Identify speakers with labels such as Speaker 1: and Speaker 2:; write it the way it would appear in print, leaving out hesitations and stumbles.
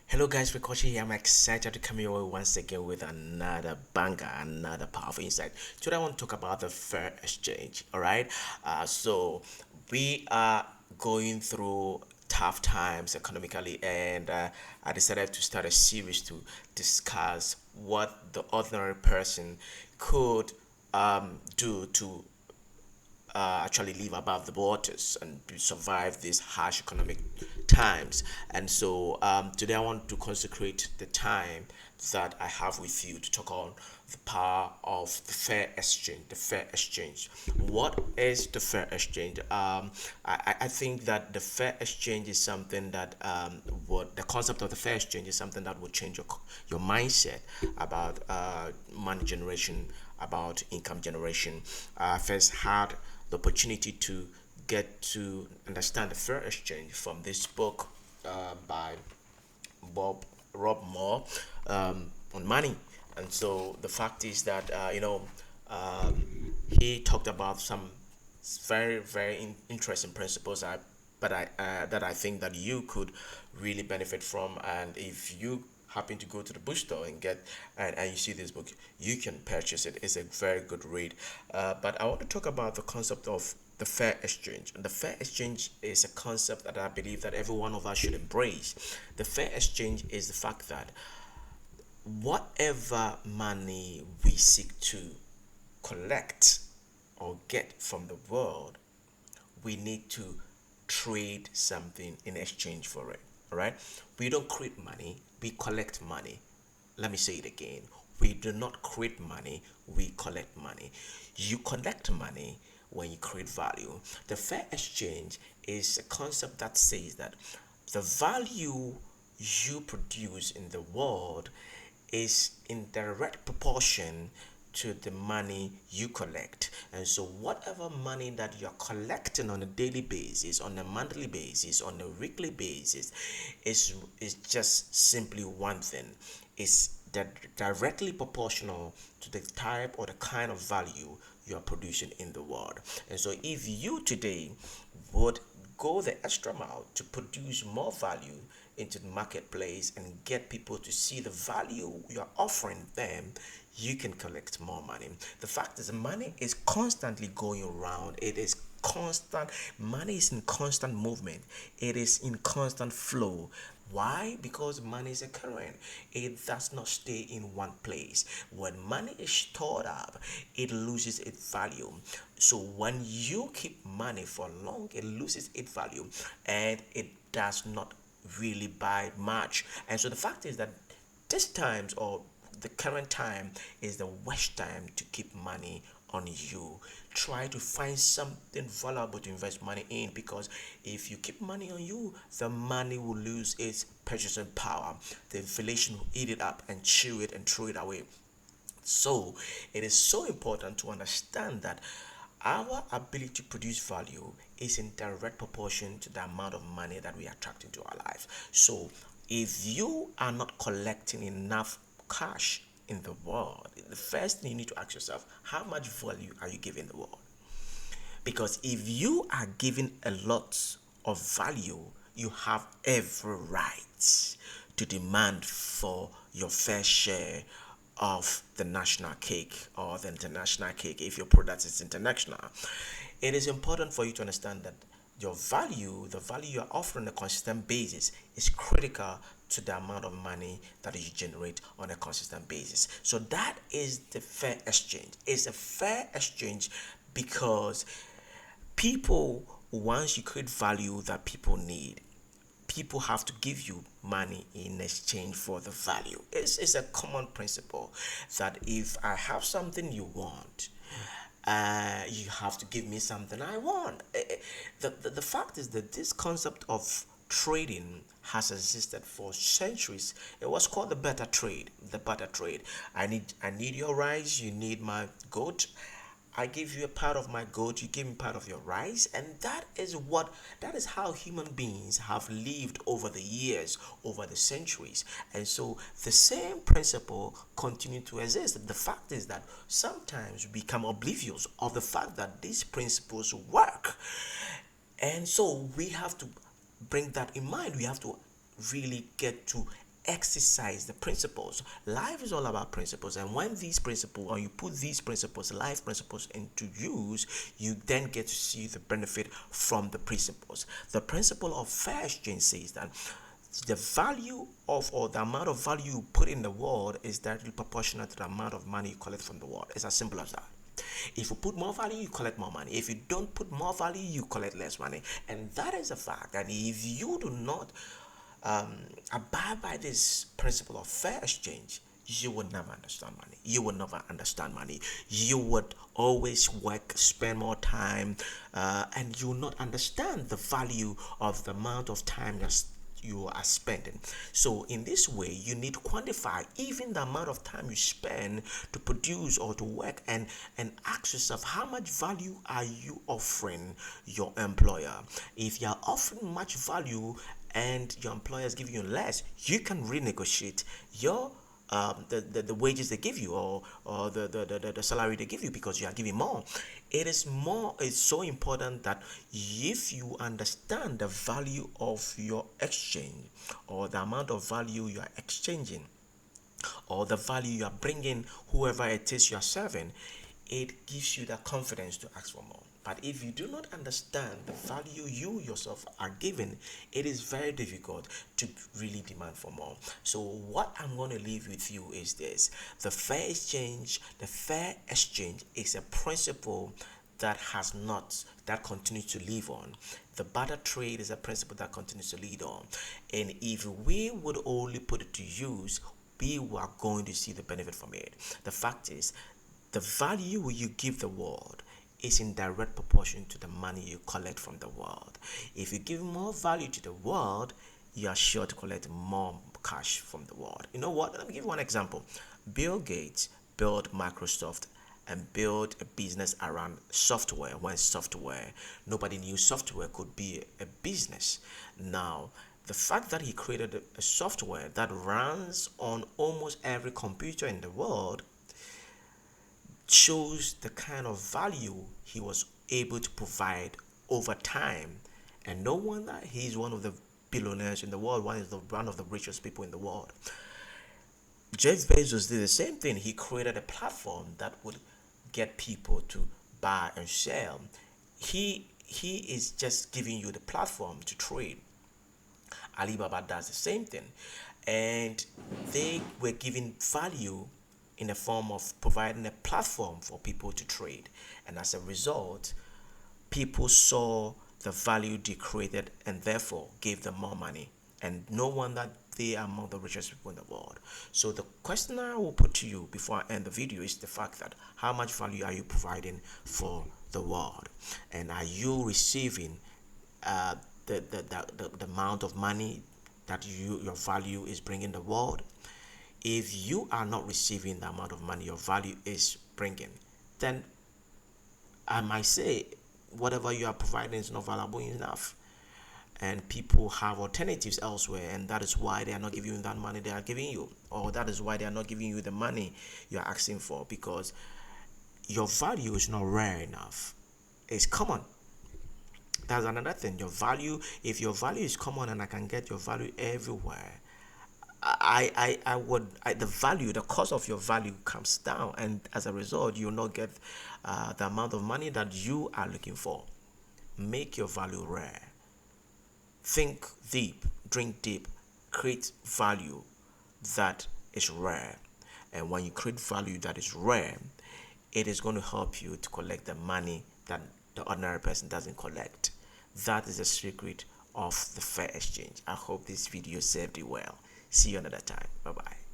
Speaker 1: Hello guys, Ricochet here. I'm excited to come your way once again with another banger, another powerful insight. Today I want to talk about the fair exchange. Alright, so we are going through tough times economically, and I decided to start a series to discuss what the ordinary person could do to actually live above the waters and to survive these harsh economic times. And so today I want to consecrate the time that I have with you to talk on the power of the fair exchange. The fair exchange. What is the fair exchange? I think that the fair exchange is something that what the concept of the fair exchange is something that will change your mindset about money generation, about income generation. I first had the opportunity to get to understand the fair exchange from this book by Bob Rob Moore on money. And so the fact is that he talked about some very interesting principles. That I think that you could really benefit from, and if you happen to go to the bookstore and and you see this book, you can purchase it. It's a very good read. But I want to talk about the concept of the fair exchange. And the fair exchange is a concept that I believe that every one of us should embrace. The fair exchange is the fact that whatever money we seek to collect or get from the world, we need to trade something in exchange for it. All right? We don't create money, we collect money. Let me say it again. We do not create money, we collect money. You collect money when you create value. The fair exchange is a concept that says that the value you produce in the world is in direct proportion to the money you collect. And so whatever money that you're collecting on a daily basis, on a monthly basis, on a weekly basis, is just simply one thing. It's that directly proportional to the type or the kind of value you are producing in the world. And so if you today would go the extra mile to produce more value into the marketplace and get people to see the value you're offering them, you can collect more money. The fact is, money is constantly going around. It is constant. Money is in constant movement. It is in constant flow. Why? Because money is a current. It does not stay in one place. When money is stored up, it loses its value. So when you keep money for long, it loses its value and it does not really buy much. And so the fact is that this times or the current time is the worst time to keep money on you. Try to find something valuable to invest money in, because if you keep money on you, the money will lose its purchasing power. The inflation will eat it up and chew it and throw it away. So it is so important to understand that our ability to produce value is in direct proportion to the amount of money that we attract into our life. So if you are not collecting enough cash in the world, the first thing you need to ask yourself, how much value are you giving the world? Because if you are giving a lot of value, you have every right to demand for your fair share of the national cake or the international cake if your product is international. It is important for you to understand that your value, the value you are offering on a consistent basis, is critical to the amount of money that you generate on a consistent basis. So that is the fair exchange. It's a fair exchange because people, once you create value that people need, people have to give you money in exchange for the value. It's a common principle that if I have something you want, you have to give me something I want. The fact is that this concept of trading has existed for centuries. It was called the barter trade. The barter trade. I need your rice. You need my goat. I give you a part of my goat, you give me part of your rice, and that is how human beings have lived over the years, over the centuries. And so the same principle continue to exist. The fact is that sometimes we become oblivious of the fact that these principles work. And so we have to bring that in mind. We have to really get to exercise the principles. Life is all about principles, and when these principles, or you put these principles, life principles, into use, you then get to see the benefit from the principles. The principle of fair exchange says that the value of, or the amount of value you put in the world is directly proportional to the amount of money you collect from the world. It's as simple as that. If you put more value, you collect more money. If you don't put more value, you collect less money. And that is a fact. And if you do not abide by this principle of fair exchange, you will never understand money. You will never understand money. You would always work, spend more time, and you will not understand the value of the amount of time you are spending. So in this way, you need to quantify even the amount of time you spend to produce or to work, and ask yourself, how much value are you offering your employer? If you are offering much value and your employer is giving you less, you can renegotiate your the wages they give you, or the salary they give you, because you are giving more. It's so important that if you understand the value of your exchange, or the amount of value you are exchanging, or the value you are bringing whoever it is you are serving, it gives you the confidence to ask for more. But if you do not understand the value you yourself are given, it is very difficult to really demand for more. So what I'm going to leave with you is this: the fair exchange is a principle that continues to live on. The barter trade is a principle that continues to lead on. And if we would only put it to use, we are going to see the benefit from it. The fact is, the value you give the world is in direct proportion to the money you collect from the world. If you give more value to the world, you are sure to collect more cash from the world. You know what? Let me give you one example. Bill Gates built Microsoft and built a business around software, when nobody knew software could be a business. Now, the fact that he created a software that runs on almost every computer in the world shows the kind of value he was able to provide over time. And no wonder he's one of the billionaires in the world, one of the richest people in the world. Jeff Bezos did the same thing. He created a platform that would get people to buy and sell. He is just giving you the platform to trade. Alibaba does the same thing, and they were giving value in the form of providing a platform for people to trade. And as a result, people saw the value they created and therefore gave them more money. And no wonder they are among the richest people in the world. So the question I will put to you before I end the video is the fact that how much value are you providing for the world? And are you receiving the amount of money that your value is bringing the world? If you are not receiving the amount of money your value is bringing, then I might say whatever you are providing is not valuable enough, and people have alternatives elsewhere, and that is why they are not giving you that money they are giving you, or that is why they are not giving you the money you are asking for, because your value is not rare enough. It's common. That's another thing. If your value is common and I can get your value everywhere, the cost of your value comes down, and as a result, you'll not get the amount of money that you are looking for. Make your value rare. Think deep, drink deep, create value that is rare. And when you create value that is rare, it is going to help you to collect the money that the ordinary person doesn't collect. That is the secret of the fair exchange. I hope this video served you well. See you another time. Bye bye.